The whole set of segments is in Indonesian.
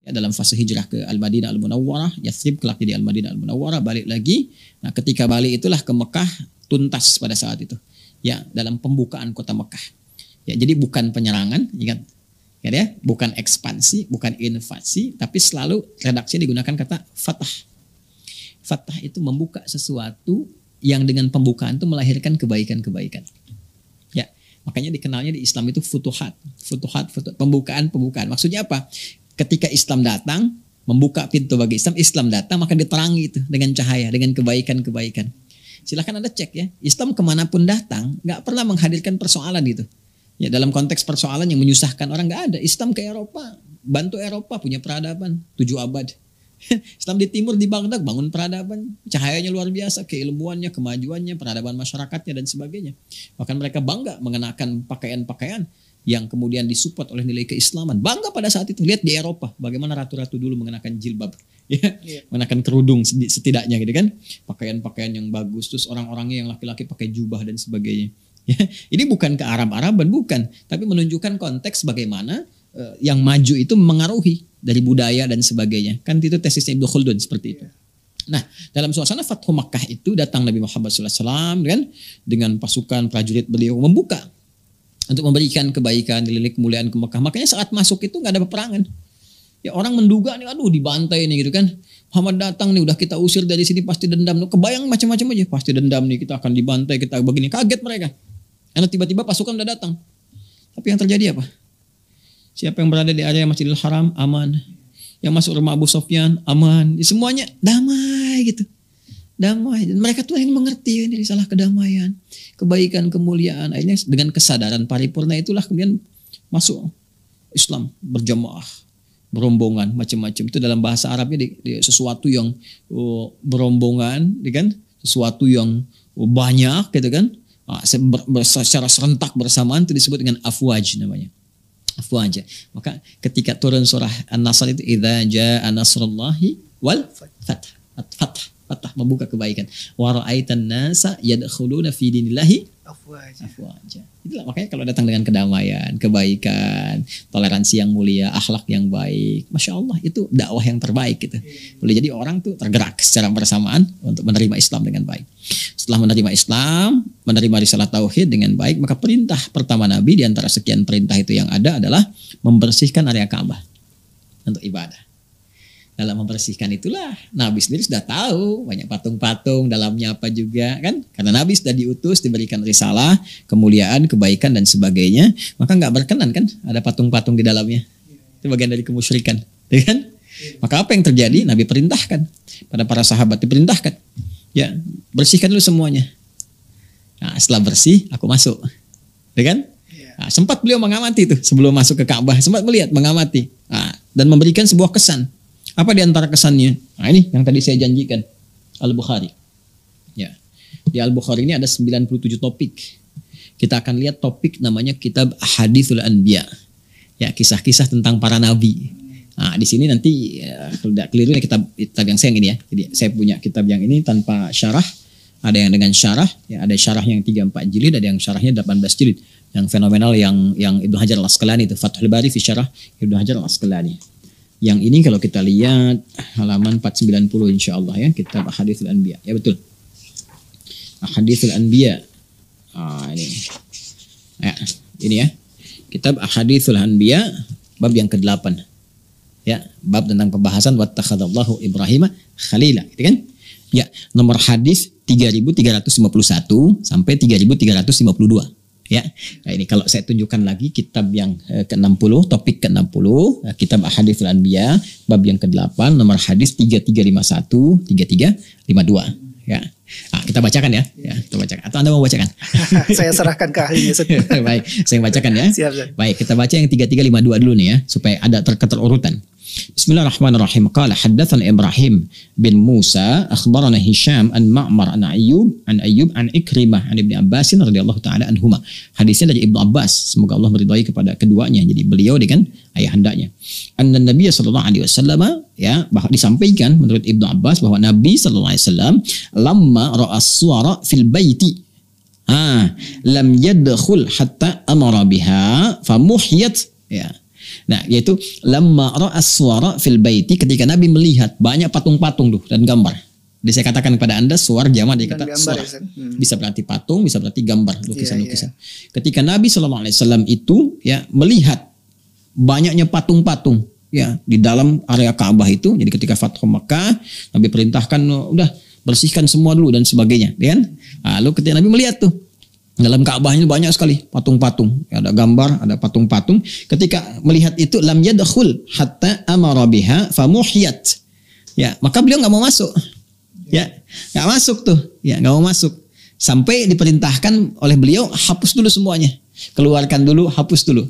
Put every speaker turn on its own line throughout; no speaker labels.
ya, dalam fase hijrah ke Al-Madinah Al-Munawwarah, Yathrib kelak jadi Al-Madinah Al-Munawwarah, balik lagi. Nah, ketika balik itulah ke Mekah tuntas pada saat itu. Ya, dalam pembukaan kota Mekah. Ya, jadi bukan penyerangan, ingat. Ya, bukan ekspansi, bukan invasi, tapi selalu redaksi digunakan kata fatah. Fatah itu membuka sesuatu yang dengan pembukaan itu melahirkan kebaikan-kebaikan. Ya, makanya dikenalnya di Islam itu futuhat, pembukaan. Maksudnya apa? Ketika Islam datang, membuka pintu bagi Islam, Islam datang maka diterangi itu dengan cahaya, dengan kebaikan-kebaikan. Silakan Anda cek ya, Islam kemanapun datang, nggak pernah menghadirkan persoalan itu. Ya, dalam konteks persoalan yang menyusahkan orang nggak ada. Islam ke Eropa, bantu Eropa punya peradaban 7 abad. Islam di timur di Baghdad bangun peradaban, cahayanya luar biasa, keilmuannya, kemajuannya, peradaban masyarakatnya dan sebagainya. Bahkan mereka bangga mengenakan pakaian-pakaian yang kemudian disupport oleh nilai keislaman. Bangga pada saat itu. Lihat di Eropa bagaimana ratu-ratu dulu mengenakan jilbab, ya, mengenakan kerudung setidaknya gitu kan, pakaian-pakaian yang bagus. Terus orang-orangnya yang laki-laki pakai jubah dan sebagainya. Ya, ini bukan ke Arab-Araban, bukan, tapi menunjukkan konteks bagaimana yang maju itu mengaruhi dari budaya dan sebagainya. Kan itu tesisnya Ibnu Khaldun seperti itu. Nah, dalam suasana Fathu Makkah itu datang Nabi Muhammad SAW kan, dengan pasukan prajurit beliau membuka untuk memberikan kebaikan, nilai kemuliaan ke Makkah. Makanya saat masuk itu nggak ada peperangan. Ya, orang menduga nih, aduh dibantai nih gitu kan. Muhammad datang nih, udah kita usir dari sini pasti dendam. Kebayang macam-macam aja, pasti dendam nih, kita akan dibantai, kita begini. Kaget mereka. Karena tiba-tiba pasukan udah datang. Tapi yang terjadi apa? Siapa yang berada di area Masjidil Haram aman. Yang masuk rumah Abu Sufyan aman. Semuanya damai gitu. Damai. Dan mereka tuh yang mengerti ini risalah kedamaian, kebaikan, kemuliaan. Akhirnya dengan kesadaran paripurna itulah kemudian masuk Islam berjamaah, berombongan, macam-macam. Itu dalam bahasa Arabnya sesuatu yang berombongan, kan? Sesuatu yang banyak gitu kan. Secara serentak bersamaan itu disebut dengan afwaj namanya. Afwaja. Maka ketika turun surah An-Nasr itu idza jaa nasrullahi wal fath membuka kebaikan. Wa ra'aitan nasa yadkhuluna fi dinillahi afwaja. Itulah makanya kalau datang dengan kedamaian, kebaikan, toleransi yang mulia, akhlak yang baik, Masya Allah itu dakwah yang terbaik gitu. Boleh jadi orang tuh tergerak secara bersamaan untuk menerima Islam dengan baik. Setelah menerima Islam, menerima risalah tauhid dengan baik, maka perintah pertama Nabi di antara sekian perintah itu yang ada adalah membersihkan area Ka'bah untuk ibadah. Dalam membersihkan itulah Nabi sendiri sudah tahu banyak patung-patung dalamnya apa juga kan, karena Nabi sudah diutus, diberikan risalah, kemuliaan, kebaikan dan sebagainya, maka nggak berkenan kan ada patung-patung di dalamnya. Itu bagian dari kemusyrikan, ya kan? Maka apa yang terjadi? Nabi perintahkan pada para sahabat, diperintahkan ya bersihkan dulu semuanya. Nah, setelah bersih aku masuk, ya kan? Nah, sempat beliau mengamati itu sebelum masuk ke Ka'bah, sempat melihat, mengamati, dan memberikan sebuah kesan. Apa di antara kesannya? Nah, ini yang tadi saya janjikan. Al-Bukhari. Ya. Di Al-Bukhari ini ada 97 topik. Kita akan lihat topik namanya Kitab Ahadithul Anbiya. Ya, kisah-kisah tentang para nabi. Nah, di sini nanti kalau tidak keliru ya kitab yang saya yang ini ya. Jadi saya punya kitab yang ini tanpa syarah, ada yang dengan syarah, ya ada syarahnya yang 3-4 jilid, ada yang syarahnya 18 jilid. Yang fenomenal yang Ibnu Hajar Al-Asqalani itu Fathul Bari fi Syarah Ibnu Hajar Al-Asqalani. Yang ini kalau kita lihat halaman 490 insyaallah ya, kitab Ahadithul Anbiya. Ya betul. Ahadithul Anbiya. Ini. Ya, ini ya. Kitab Ahadithul Anbiya bab yang ke-8. Ya, bab tentang pembahasan wattakhadallahu Ibrahim khalila, gitu kan? Ya, nomor hadis 3351 sampai 3352. Ya, nah ini kalau saya tunjukkan lagi kitab yang ke-60, topik ke-60, kitab Ahadithul Anbiya, bab yang ke-8, nomor hadis 3351, 3352. Ya, kita bacakan ya. Ya, kita bacakan. Atau Anda mau bacakan?
Saya serahkan ke ahlinya.
Baik, saya bacakan ya.
Siap.
Baik, kita baca yang 3352 dulu nih ya, supaya ada keterurutan. Bismillahirrahmanirrahim. Qala haddatsana Ibrahim bin Musa akhbarana Hisham an Ma'mar an Ayyub an Ikrimah an Ibnu Abbas radhiyallahu taala anhuma. Hadisnya dari Ibnu Abbas, semoga Allah meridhai kepada keduanya. Jadi beliau dengan ayahandanya. Anna Nabi sallallahu alaihi wasallam ya, bahwa disampaikan menurut Ibnu Abbas bahwa Nabi sallallahu alaihi wasallam lamma ra'a suwara fil baiti lam yadkhul hatta amara biha famuhiyat ya. Nah, yaitu lamma ra'as suwara fil baiti, ketika Nabi melihat banyak patung-patung tuh dan gambar. Jadi saya katakan kepada Anda suwar jamak dari kata suwar. Bisa berarti patung, bisa berarti gambar, lukisan-lukisan. Ketika Nabi SAW itu ya melihat banyaknya patung-patung ya di dalam area Ka'bah itu. Jadi ketika Fathu Makkah, Nabi perintahkan udah bersihkan semua dulu dan sebagainya, ya kan? Lalu ketika Nabi melihat tuh dalam Ka'bahnya banyak sekali patung-patung, ada gambar, ada patung-patung. Ketika melihat itu lam yadkhul hatta amara biha famuhiyat. Ya, maka beliau nggak mau masuk. Ya, nggak masuk tuh. Ya, nggak mau masuk. Sampai diperintahkan oleh beliau hapus dulu semuanya. Keluarkan dulu, hapus dulu.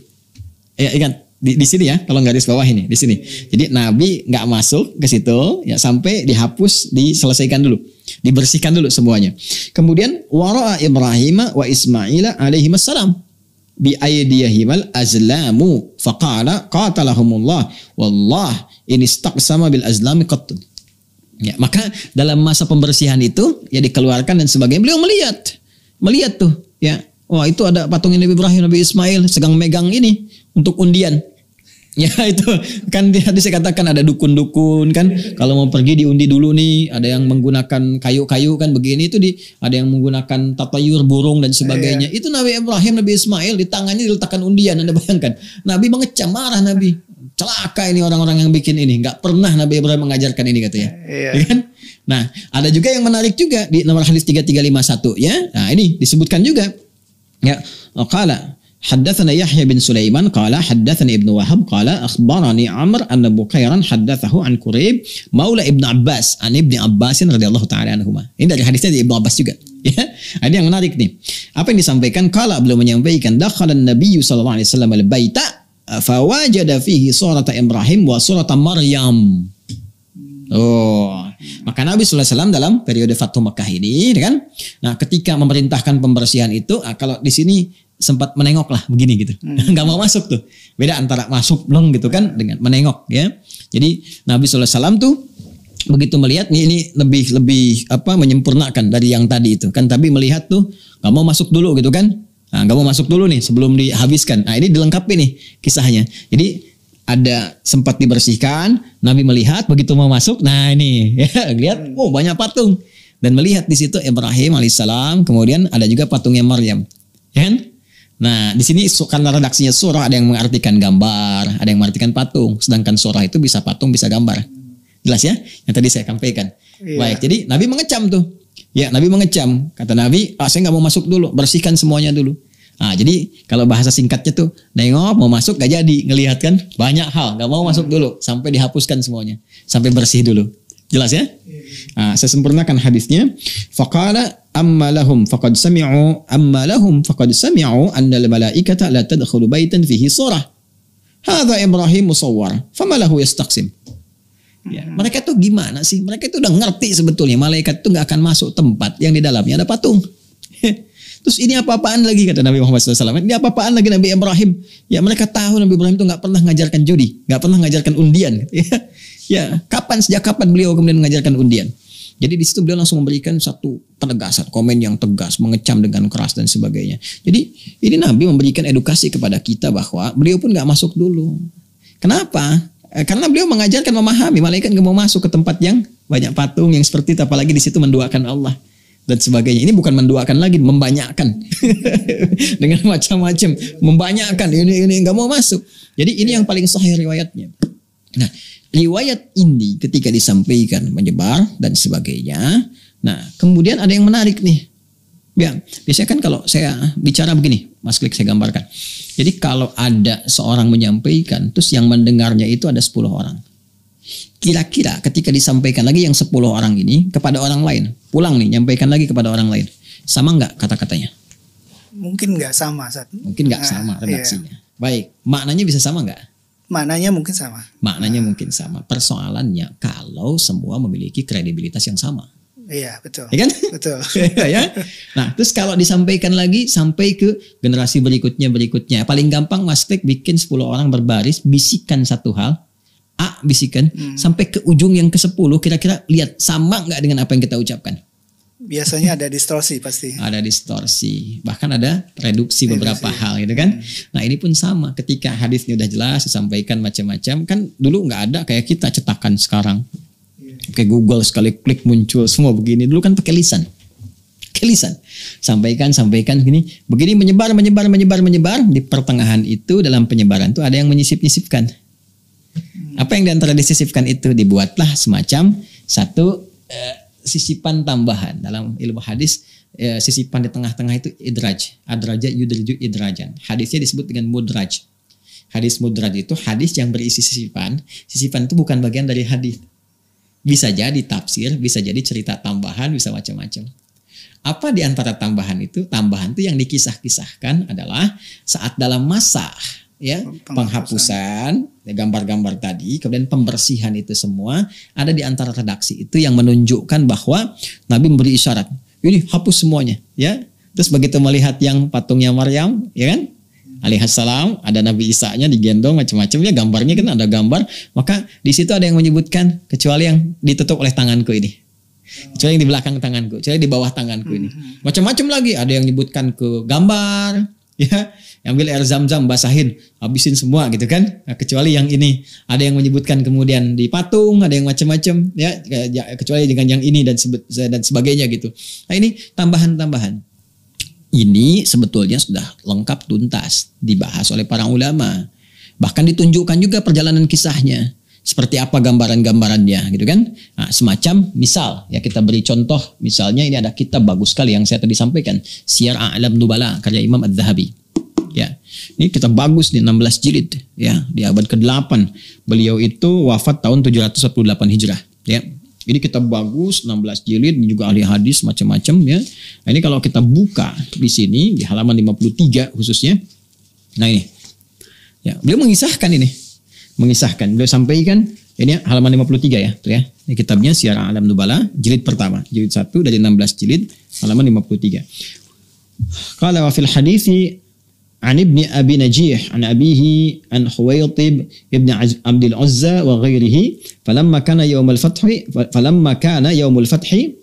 Ya, ingat di sini ya, kalau nggak di bawah ini, di sini. Jadi Nabi nggak masuk ke situ, ya sampai dihapus, diselesaikan dulu, dibersihkan dulu semuanya. Kemudian wara'a Ibrahim wa Ismail alaihi wassalam bi aydiyahimal azlamu faqala qatalahumullah wallah in istaqsama bil azlami qattun. Ya, maka dalam masa pembersihan itu ya dikeluarkan dan sebagainya, beliau melihat tuh ya, wah itu ada patung Nabi Ibrahim, Nabi Ismail sedang megang ini untuk undian. Ya itu kan tadi saya katakan ada dukun-dukun kan, kalau mau pergi diundi dulu nih, ada yang menggunakan kayu-kayu kan begini, itu ada yang menggunakan tatayur burung dan sebagainya. Itu Nabi Ibrahim, Nabi Ismail di tangannya diletakkan undian. Anda bayangkan, Nabi mengecam, marah Nabi. Celaka ini orang-orang yang bikin ini. Nggak pernah Nabi Ibrahim mengajarkan ini katanya. Ya kan? Nah, ada juga yang menarik juga di nomor hadis 3351 ya. Nah, ini disebutkan juga. Ya, qala haddatsana Yahya bin Sulaiman qala haddatsani Ibnu Wahab qala akhbarani Amr anna Bukairan haddatsahu an Quraib maula Ibnu Abbas an Ibnu Abbas radhiyallahu taala anhuma. Ini dari hadisnya dari Ibnu Abbas juga. Ya, ini yang menarik nih. Apa yang disampaikan? Qala beliau menyampaikan dakhala an-nabiy sallallahu alaihi wasallam al-baita fawajada fihi surata Ibrahim wa surata Maryam. Oh, maka Nabi SAW dalam periode Fathu Makkah ini, kan? Nah, ketika memerintahkan pembersihan itu, kalau di sini sempat menengok lah begini gitu, nggak mau masuk tuh. Beda antara masuk belum gitu kan dengan menengok ya. Jadi Nabi SAW tuh begitu melihat ini lebih apa menyempurnakan dari yang tadi itu kan. Tapi melihat tuh nggak mau masuk dulu gitu kan. Nah, nggak mau masuk dulu nih sebelum dihabiskan. Nah, ini dilengkapi nih kisahnya. Jadi ada sempat dibersihkan, Nabi melihat begitu mau masuk. Nah, ini ya, lihat, oh banyak patung dan melihat di situ Ibrahim alaihissalam, kemudian ada juga patungnya Maryam. Ya kan? Nah, di sini karena redaksinya surah ada yang mengartikan gambar, ada yang mengartikan patung, sedangkan surah itu bisa patung, bisa gambar. Jelas ya? Yang tadi saya sampaikan. Iya. Baik, jadi Nabi mengecam tuh. Ya, Nabi mengecam. Kata Nabi, saya nggak mau masuk dulu, bersihkan semuanya dulu. Nah, jadi kalau bahasa singkatnya tuh, nengok mau masuk gak jadi, ngelihat kan banyak hal, nggak mau masuk dulu sampai dihapuskan semuanya, sampai bersih dulu. Jelas ya? Nah, saya sempurnakan hadisnya. Faqala amma lahum faqad sami'u anna al-malaikata la tadkhulu baitan fihi surah. Hadza Ibrahim musawwar, fama lahu yastaqsim. Ya, mereka tuh gimana sih? Mereka itu udah ngerti sebetulnya malaikat itu nggak akan masuk tempat yang di dalamnya ada patung. Terus ini apa-apaan lagi kata Nabi Muhammad SAW? Ini apa-apaan lagi Nabi Ibrahim? Ya mereka tahu Nabi Ibrahim itu nggak pernah mengajarkan judi, nggak pernah mengajarkan undian. Ya, sejak kapan beliau kemudian mengajarkan undian? Jadi di situ beliau langsung memberikan satu penegasan, komen yang tegas, mengecam dengan keras dan sebagainya. Jadi ini Nabi memberikan edukasi kepada kita bahwa beliau pun nggak masuk dulu. Kenapa? Karena beliau mengajarkan memahami malaikat nggak mau masuk ke tempat yang banyak patung yang seperti itu, apalagi di situ mendoakan Allah dan sebagainya. Ini bukan mendoakan lagi, membanyakkan dengan macam-macam, membanyakkan ini nggak mau masuk. Jadi ini yang paling sahih riwayatnya. Nah, riwayat ini ketika disampaikan menyebar dan sebagainya. Nah, kemudian ada yang menarik nih. Ya, biasanya kan kalau saya bicara begini, Mas Klik saya gambarkan. Jadi kalau ada seorang menyampaikan, terus yang mendengarnya itu ada 10 orang. Kira-kira ketika disampaikan lagi yang 10 orang ini kepada orang lain, pulang nih, nyampaikan lagi kepada orang lain. Sama nggak kata-katanya?
Mungkin nggak sama, Sat.
Mungkin nggak sama redaksinya. Iya. Baik, maknanya bisa sama nggak?
Maknanya mungkin sama.
Maknanya mungkin sama. Persoalannya kalau semua memiliki kredibilitas yang sama.
Iya, betul.
Ya kan?
Betul.
Ya. Nah, terus kalau disampaikan lagi sampai ke generasi berikutnya. Paling gampang Mas Tek bikin 10 orang berbaris, bisikan satu hal. A bisikan sampai ke ujung yang ke-10, kira-kira lihat sama nggak dengan apa yang kita ucapkan?
biasanya ada distorsi pasti.
Ada distorsi, bahkan ada reduksi beberapa hal gitu kan. Nah ini pun sama, ketika hadisnya udah jelas disampaikan macam-macam, kan dulu nggak ada kayak kita cetakan sekarang. Kayak Google sekali klik muncul semua begini. Dulu kan pakai lisan. Sampaikan begini menyebar. Di pertengahan itu dalam penyebaran itu ada yang menyisip-nyisipkan. Apa yang diantara disisipkan itu dibuatlah semacam satu sisipan tambahan. Dalam ilmu hadis sisipan di tengah-tengah itu idraj. Adraja yudriju idrajan. Hadisnya disebut dengan mudraj. Hadis mudraj itu hadis yang berisi sisipan. Sisipan itu bukan bagian dari hadis. Bisa jadi tafsir, bisa jadi cerita tambahan, bisa macam-macam. Apa di antara tambahan itu? Tambahan itu yang dikisah-kisahkan adalah saat dalam masa ya penghapusan gambar-gambar tadi, kemudian pembersihan itu semua ada di antara redaksi itu yang menunjukkan bahwa Nabi memberi isyarat, ini hapus semuanya, ya. Terus begitu melihat yang patungnya Maryam, ya kan? Alaihissalam, ada Nabi Isa-nya digendong macam-macam ya, gambarnya kan ada gambar, maka di situ ada yang menyebutkan kecuali yang ditutup oleh tanganku ini. Kecuali yang di belakang tanganku, kecuali di bawah tanganku ini. Macam-macam lagi, ada yang menyebutkan ke gambar, ya, ambil air zam-zam, basahin, habisin semua gitu kan. Nah, kecuali yang ini, ada yang menyebutkan kemudian di patung, ada yang macam-macam, ya, kecuali dengan yang ini dan sebagainya gitu. Nah ini tambahan-tambahan. Ini sebetulnya sudah lengkap tuntas dibahas oleh para ulama. Bahkan ditunjukkan juga perjalanan kisahnya. Seperti apa gambaran-gambarannya gitu kan. Nah, semacam misal ya kita beri contoh, misalnya ini ada kitab bagus sekali yang saya tadi sampaikan, Siyar A'lam Nubala karya Imam Adz-Dzahabi. Ya. Ini kitab bagus di 16 jilid ya, di abad ke-8. Beliau itu wafat tahun 718 Hijrah ya. Ini kitab bagus 16 jilid, juga ahli hadis macam-macam ya. Nah, ini kalau kita buka di sini di halaman 53 khususnya. Nah ini. Ya, beliau mengisahkan ini. Beliau sampaikan ini halaman 53 ya, tuh ya. Ini kitabnya Siyar A'lam Nubala, jilid pertama, jilid 1 dari 16 jilid, halaman 53. Qala wa fil hadithi an ibni Abi Najih an abihi an Huwaitib ibn Abdul Uzza wa ghairihi falamma kana yaumul fathi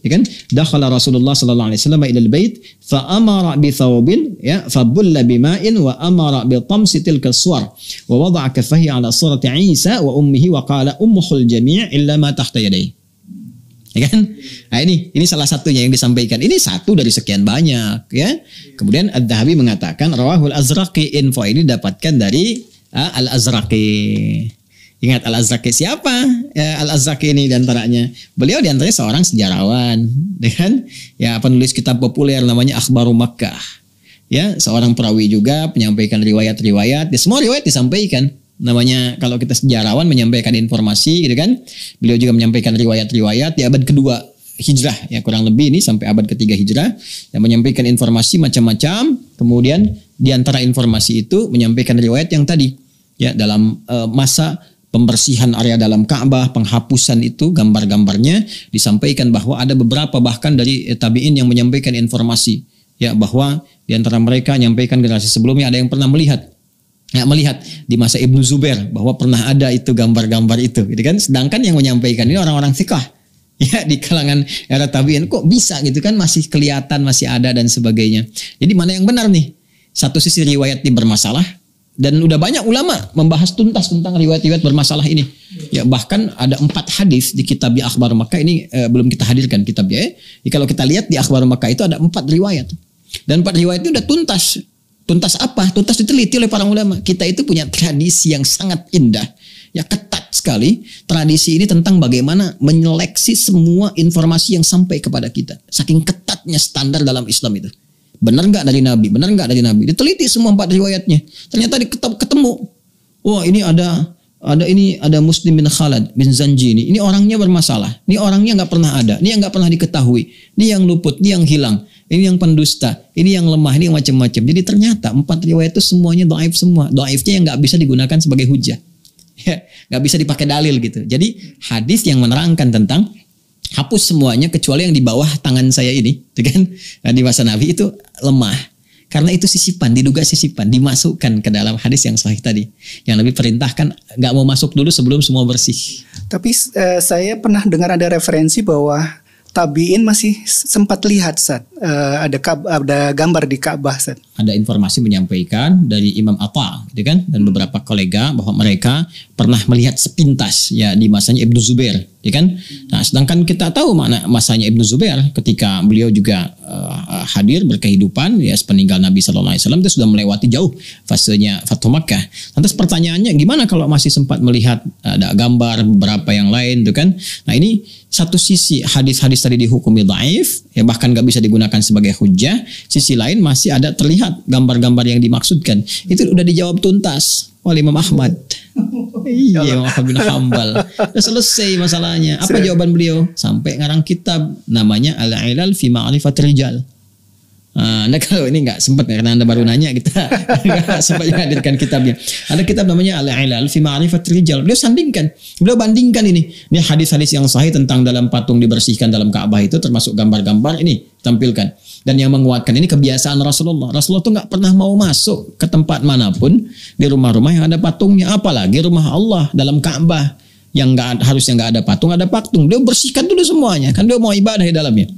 ya kan dakhala Rasulullah sallallahu alaihi wasallam ila al-bait fa amara bi thawbin ya fa bulla bima'in wa amara bi tamsi tilka as-suwar wa wada'a kaffahi ala surati Isa wa ummihi wa qala ummuhul jami' illa ma tahta yadayhi. Ya kan? Nah ini salah satunya yang disampaikan. Ini satu dari sekian banyak ya. Kemudian Adz-Dzahabi mengatakan rawahul Azraqi, info ini dapatkan dari Al-Azraqi. Ingat Al-Azraqi siapa? Ya, Al-Azraqi ini diantaranya. Beliau diantaranya seorang sejarawan, ya kan? Ya, penulis kitab populer namanya Akhbaru Makkah. Ya, seorang perawi juga menyampaikan riwayat-riwayat. Ya, semua riwayat disampaikan. Namanya kalau kita sejarawan menyampaikan informasi gitu kan. Beliau juga menyampaikan riwayat-riwayat di abad kedua Hijrah ya, kurang lebih ini sampai abad ketiga Hijrah, yang menyampaikan informasi macam-macam. Kemudian di antara informasi itu menyampaikan riwayat yang tadi ya, dalam masa pembersihan area dalam Ka'bah, penghapusan itu gambar-gambarnya disampaikan bahwa ada beberapa bahkan dari tabi'in yang menyampaikan informasi ya, bahwa di antara mereka menyampaikan generasi sebelumnya ada yang pernah melihat di masa Ibnu Zubair bahwa pernah ada itu gambar-gambar itu gitu kan. Sedangkan yang menyampaikan ini orang-orang thiqah ya, di kalangan era tabi'in, kok bisa gitu kan, masih kelihatan, masih ada dan sebagainya. Jadi mana yang benar nih? Satu sisi riwayat ini bermasalah, dan udah banyak ulama membahas tuntas tentang riwayat-riwayat bermasalah ini. Ya, bahkan ada 4 hadis di kitab Akhbar Makkah ini, belum kita hadirkan kitabnya ya. Jadi kalau kita lihat di Akhbar Makkah itu ada 4 riwayat. Dan 4 riwayat itu udah tuntas. Tuntas apa? Tuntas diteliti oleh para ulama. Kita itu punya tradisi yang sangat indah. Ya, ketat sekali. Tradisi ini tentang bagaimana menyeleksi semua informasi yang sampai kepada kita. Saking ketatnya standar dalam Islam itu. Benar nggak dari Nabi? Benar nggak dari Nabi? Diteliti semua 4 riwayatnya. Ternyata ketemu. Wah, ini ada Muslim bin Khalad bin Zanji ini. Ini orangnya bermasalah. Ini orangnya nggak pernah ada. Ini yang nggak pernah diketahui. Ini yang luput. Ini yang hilang. Ini yang pendusta, ini yang lemah, ini yang macam-macam. Jadi ternyata 4 riwayat itu semuanya dhaif semua. Dhaifnya yang nggak bisa digunakan sebagai hujah, ya, nggak bisa dipakai dalil gitu. Jadi hadis yang menerangkan tentang hapus semuanya kecuali yang di bawah tangan saya ini, kan? Nah, di masa Nabi itu lemah. Karena itu sisipan, diduga sisipan, dimasukkan ke dalam hadis yang sahih tadi. Yang Nabi perintahkan nggak mau masuk dulu sebelum semua bersih.
Tapi saya pernah dengar ada referensi bahwa tabiin masih sempat lihat Ustaz, ada gambar di Ka'bah Ustaz.
Ada informasi menyampaikan dari Imam Atha, gitu kan, dan beberapa kolega bahwa mereka pernah melihat sepintas ya di masanya Ibnu Zubair, ya kan. Nah, sedangkan kita tahu mana masanya Ibnu Zubair ketika beliau juga hadir berkehidupan ya sepeninggal Nabi Sallallahu Alaihi Wasallam itu sudah melewati jauh fasenya Fathu Makkah. Lantas pertanyaannya gimana kalau masih sempat melihat ada gambar beberapa yang lain, gitu kan. Nah, ini satu sisi hadis-hadis tadi dihukumi dhaif, ya bahkan nggak bisa digunakan sebagai hujjah. Sisi lain masih ada terlihat gambar-gambar yang dimaksudkan. Itu udah dijawab tuntas oleh Imam Ahmad. Iya, Imam Ahmad bin Hanbal. Udah selesai masalahnya. Apa jawaban beliau? Sampai ngarang kitab namanya Al-Ilal fi Ma'rifatir Rijal. Anda kalau ini nggak sempat karena Anda baru nanya, kita nggak sempat menghadirkan kitabnya. Ada kitab namanya Al-Ilal fi Ma'rifatir Rijal. Beliau bandingkan ini hadis-hadis yang sahih tentang dalam patung dibersihkan dalam Ka'bah itu termasuk gambar-gambar ini tampilkan. Dan yang menguatkan ini kebiasaan Rasulullah. Rasulullah tuh nggak pernah mau masuk ke tempat manapun di rumah-rumah yang ada patungnya, apalagi rumah Allah dalam Ka'bah yang harusnya nggak ada patung, ada patung. Beliau bersihkan dulu semuanya, kan beliau mau ibadah di dalamnya.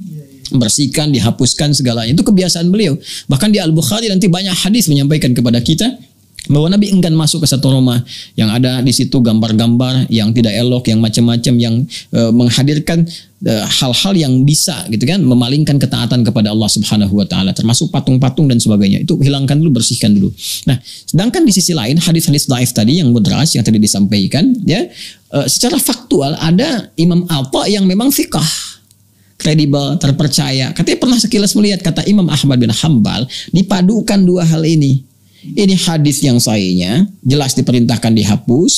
Bersihkan, dihapuskan segalanya. Itu kebiasaan beliau. Bahkan di Al-Bukhari nanti banyak hadis menyampaikan kepada kita bahwa Nabi enggan masuk ke satu rumah yang ada di situ gambar-gambar yang tidak elok, yang macam-macam, yang menghadirkan hal-hal yang bisa gitu kan memalingkan ketaatan kepada Allah Subhanahu wa taala, termasuk patung-patung dan sebagainya. Itu hilangkan dulu, bersihkan dulu. Nah, sedangkan di sisi lain hadis-hadis dhaif tadi yang mudras yang tadi disampaikan ya, secara faktual ada Imam Atha yang memang thiqah, kredibel, terpercaya. Katanya pernah sekilas melihat, kata Imam Ahmad bin Hanbal, dipadukan dua hal ini. Ini hadis yang sahihnya jelas diperintahkan dihapus.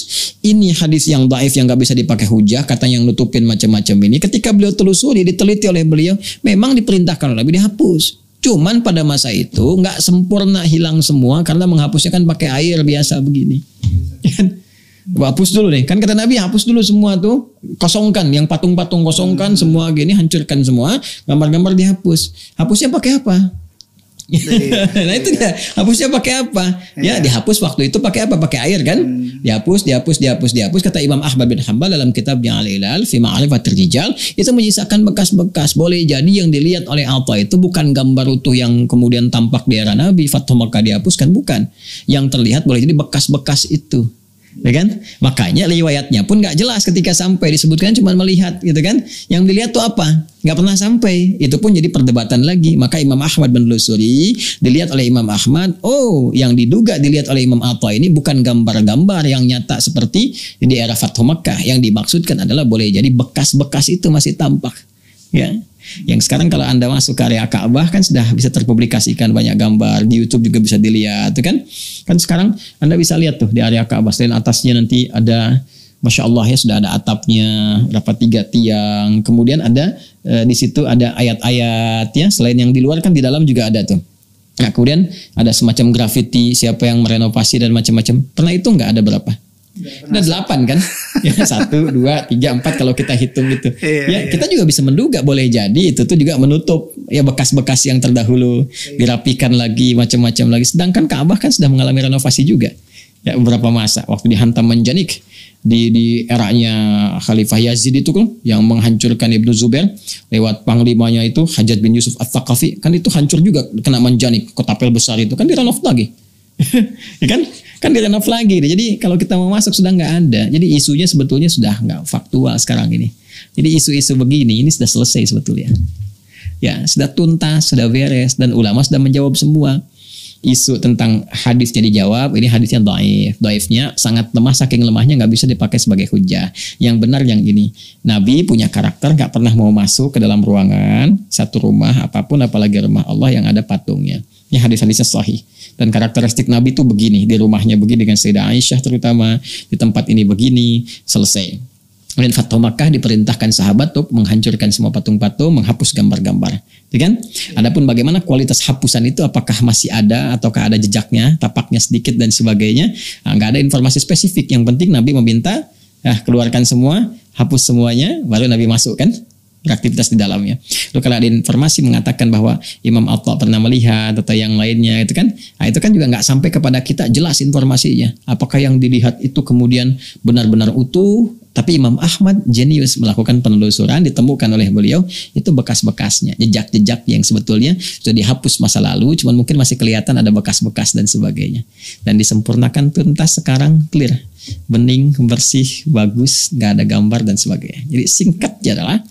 Ini hadis yang dhaif yang gak bisa dipakai hujah, kata yang nutupin macam-macam ini. Ketika beliau telusuri, diteliti oleh beliau, memang diperintahkan oleh Nabi dihapus. Cuman pada masa itu nggak sempurna, hilang semua karena menghapusnya kan pakai air biasa begini. Hapus dulu nih, kan kata Nabi hapus dulu semua tuh, kosongkan yang patung-patung, kosongkan semua gini, hancurkan semua, gambar-gambar dihapus. Hapusnya pakai apa? Nah itu dia, hapusnya pakai apa? Ya dihapus waktu itu pakai apa? Pakai air kan? Dihapus. Kata Imam Ahmad bin Hanbal dalam kitabnya Al-Ilal fi Ma'rifatir Rijal, itu menyisakan bekas-bekas. Boleh jadi yang dilihat oleh Atha itu bukan gambar utuh yang kemudian tampak di era Nabi Fathu Makkah dihapuskan, bukan. Yang terlihat boleh jadi bekas-bekas itu. Ya kan? Makanya riwayatnya pun nggak jelas ketika sampai, disebutkan cuma melihat gitu kan. Yang dilihat tuh apa? Nggak pernah sampai. Itu pun jadi perdebatan lagi. Maka Imam Ahmad menelusuri, dilihat oleh Imam Ahmad, oh yang diduga dilihat oleh Imam Atha ini bukan gambar-gambar yang nyata seperti di era Fathu Makkah. Yang dimaksudkan adalah boleh jadi bekas-bekas itu masih tampak. Ya. Yang sekarang kalau Anda masuk ke area Ka'bah kan sudah bisa terpublikasikan banyak gambar, di YouTube juga bisa dilihat, kan? Kan sekarang Anda bisa lihat tuh di area Ka'bah, selain atasnya nanti ada, Masya Allah ya, sudah ada atapnya, berapa 3 tiang, kemudian ada di situ ada ayat-ayat ya, selain yang di luar kan di dalam juga ada tuh. Nah kemudian ada semacam grafiti, siapa yang merenovasi dan macam-macam. Pernah itu nggak ada berapa? Ada 8 kan? Ya 1, 2, 3, 4 kalau kita hitung itu. Ya kita juga bisa menduga boleh jadi itu tuh juga menutup ya bekas-bekas yang terdahulu, dirapikan lagi macam-macam lagi. Sedangkan Ka'bah kan sudah mengalami renovasi juga. Ya beberapa masa waktu dihantam Manjanik di eranya Khalifah Yazid itu kan yang menghancurkan Ibnu Zubair lewat panglimanya itu Hajjaj bin Yusuf Ats-Tsaqafi, kan itu hancur juga kena Manjanik, kotapel besar itu kan direnov lagi. Ya kan direnov lagi. Jadi kalau kita mau masuk sudah nggak ada. Jadi isunya sebetulnya sudah nggak faktual sekarang ini. Jadi isu-isu begini ini sudah selesai sebetulnya. Ya sudah tuntas, sudah beres, dan ulama sudah menjawab semua. Isu tentang hadisnya dijawab, ini hadisnya dhaif. Dhaifnya sangat lemah, saking lemahnya nggak bisa dipakai sebagai hujah. Yang benar yang ini, Nabi punya karakter nggak pernah mau masuk ke dalam ruangan satu rumah apapun, apalagi rumah Allah yang ada patungnya. Ini hadis-hadisnya sahih. Dan karakteristik Nabi itu begini, di rumahnya begini dengan Sayyidah Aisyah terutama, di tempat ini begini, selesai. Dan Fathu Makkah diperintahkan sahabat untuk menghancurkan semua patung-patung, menghapus gambar-gambar. Ya kan? Adapun bagaimana kualitas hapusan itu, apakah masih ada ataukah ada jejaknya, tapaknya sedikit dan sebagainya, nggak ada informasi spesifik. Yang penting Nabi meminta, keluarkan semua, hapus semuanya, baru Nabi masuk kan beraktivitas di dalamnya. Lalu kalau ada informasi mengatakan bahwa Imam Atha pernah melihat atau yang lainnya itu kan, itu kan juga nggak sampai kepada kita jelas informasinya. Apakah yang dilihat itu kemudian benar-benar utuh Tapi Imam Ahmad jenius melakukan penelusuran, ditemukan oleh beliau itu bekas-bekasnya, jejak-jejak yang sebetulnya sudah dihapus masa lalu, cuman mungkin masih kelihatan ada bekas-bekas dan sebagainya. Dan disempurnakan tuntas sekarang clear, bening, bersih, bagus, nggak ada gambar dan sebagainya. Jadi singkatnya adalah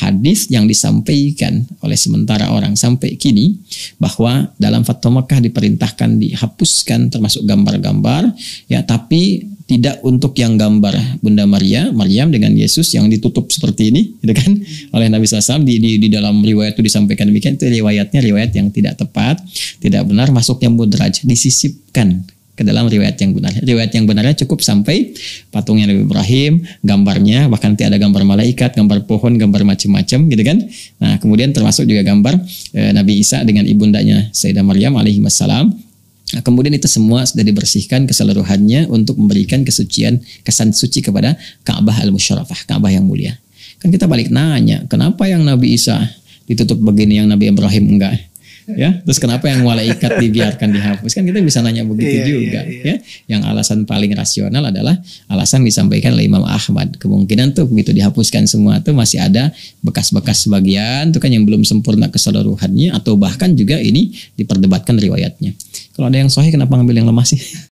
hadis yang disampaikan oleh sementara orang sampai kini bahwa dalam Fatwa Mekah diperintahkan dihapuskan termasuk gambar-gambar, ya, tapi tidak untuk yang gambar Bunda Maryam dengan Yesus yang ditutup seperti ini, gitu kan, oleh Nabi SAW di dalam riwayat itu disampaikan demikian. Itu riwayat yang tidak tepat, tidak benar, masuknya mudraj, disisipkan ke dalam riwayat yang benar. Riwayat yang benarnya cukup sampai patungnya Nabi Ibrahim, gambarnya, bahkan nanti ada gambar malaikat, gambar pohon, gambar macam-macam, gitu kan. Nah, kemudian termasuk juga gambar Nabi Isa dengan ibundanya Sayyidah Maryam alaihi wassalam. Nah, kemudian itu semua sudah dibersihkan keseluruhannya untuk memberikan kesucian, kesan suci kepada Ka'bah al-Musyarrafah, Ka'bah yang mulia. Kan kita balik nanya, kenapa yang Nabi Isa ditutup begini, yang Nabi Ibrahim enggak? Ya, terus kenapa yang malaikat dibiarkan dihapus? Kan kita bisa nanya begitu juga. Ya, yang alasan paling rasional adalah alasan disampaikan oleh Imam Ahmad. Kemungkinan tuh begitu dihapuskan semua tuh masih ada bekas-bekas sebagian tuh kan yang belum sempurna keseluruhannya, atau bahkan juga ini diperdebatkan riwayatnya. Kalau ada yang sahih kenapa ngambil yang lemah sih?